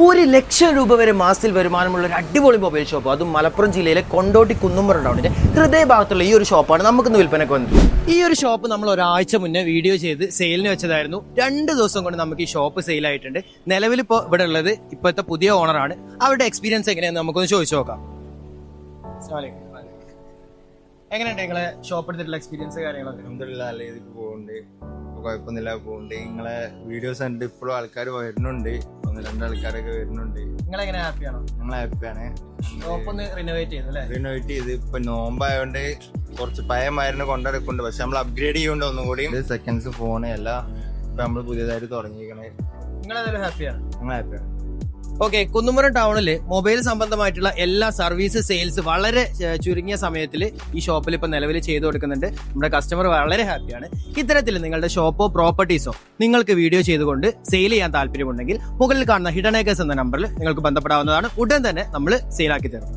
1,00,000 രൂപ വരെ മാസത്തിൽ വരുമാനമുള്ള ഒരു അടിപൊളി മൊബൈൽ ഷോപ്പ്, അതും മലപ്പുറം ജില്ലയിലെ കൊണ്ടോട്ടി കുന്നുംപുറം ടൗണിന്റെ ഹൃദയഭാഗത്തുള്ള ഈ ഒരു ഷോപ്പാണ് നമുക്കിന്ന് വിൽപ്പനക്ക് വന്നത്. ഈ ഒരു ഷോപ്പ് നമ്മൾ ഒരാഴ്ച മുന്നേ വീഡിയോ ചെയ്ത് സെയിലിന് വെച്ചതായിരുന്നു. 2 ദിവസം കൊണ്ട് നമുക്ക് ഈ ഷോപ്പ് സെയിൽ ആയിട്ടുണ്ട്. നിലവിൽ ഇപ്പോൾ ഇവിടെ ഉള്ളത് ഇപ്പോഴത്തെ പുതിയ ഓണറാണ്. അവരുടെ എക്സ്പീരിയൻസ് എങ്ങനെയാണെന്ന് നമുക്കൊന്ന് ചോദിച്ചു നോക്കാം. എങ്ങനെയുണ്ട് നിങ്ങളെ ഷോപ്പ് എടുത്തിട്ടുള്ള എക്സ്പീരിയൻസ് കാര്യങ്ങളൊക്കെ? നല്ല രീതിക്ക് പോകുന്നുണ്ട്, കുഴപ്പമൊന്നുമില്ല പോകുന്നുണ്ട്. നിങ്ങളെ വീഡിയോസ് കണ്ട് ഇപ്പോഴും ആൾക്കാർ വരുന്നുണ്ട്, 1-2 ആൾക്കാരൊക്കെ വരുന്നുണ്ട്. നിങ്ങളെങ്ങനെ ഹാപ്പിയാണോ? ഞങ്ങൾ ഹാപ്പിയാണ്. ഷോപ്പ് ഒന്ന് റിനോവേറ്റ് ചെയ്തു അല്ലേ? റിനോവേറ്റ് ചെയ്ത് ഇപ്പൊ നോമ്പായോണ്ട് കുറച്ച് പഴയ മരുന്ന് കൊണ്ടെടുക്കുന്നുണ്ട്. പക്ഷെ നമ്മൾ അപ്ഗ്രേഡ് ചെയ്യുന്നുണ്ട് ഒന്നും കൂടി. സെക്കൻഡ്സ് ഫോൺ എല്ലാം ഇപ്പൊ നമ്മൾ പുതിയതായിട്ട് തുടങ്ങിയിരിക്കണേ. നിങ്ങളേതായാലും ഹാപ്പിയാണ്? ഞങ്ങൾ ഹാപ്പിയാണ്. ഓക്കെ, കുന്നുംപുറം ടൗണിൽ മൊബൈൽ സംബന്ധമായിട്ടുള്ള എല്ലാ സർവീസ് സെയിൽസ് വളരെ ചുരുങ്ങിയ സമയത്തിൽ ഈ ഷോപ്പിൽ ഇപ്പൊ നിലവിൽ ചെയ്തു കൊടുക്കുന്നുണ്ട്. നമ്മുടെ കസ്റ്റമർ വളരെ ഹാപ്പിയാണ്. ഇത്തരത്തിൽ നിങ്ങളുടെ ഷോപ്പോ പ്രോപ്പർട്ടീസോ നിങ്ങൾക്ക് വീഡിയോ ചെയ്തുകൊണ്ട് സെയിൽ ചെയ്യാൻ താല്പര്യമുണ്ടെങ്കിൽ മുകളിൽ കാണുന്ന ഹിഡൻ ഏക്കേഴ്സ് എന്ന നമ്പറിൽ നിങ്ങൾക്ക് ബന്ധപ്പെടാവുന്നതാണ്. ഉടൻ തന്നെ നമ്മൾ സെയിലാക്കി തരും.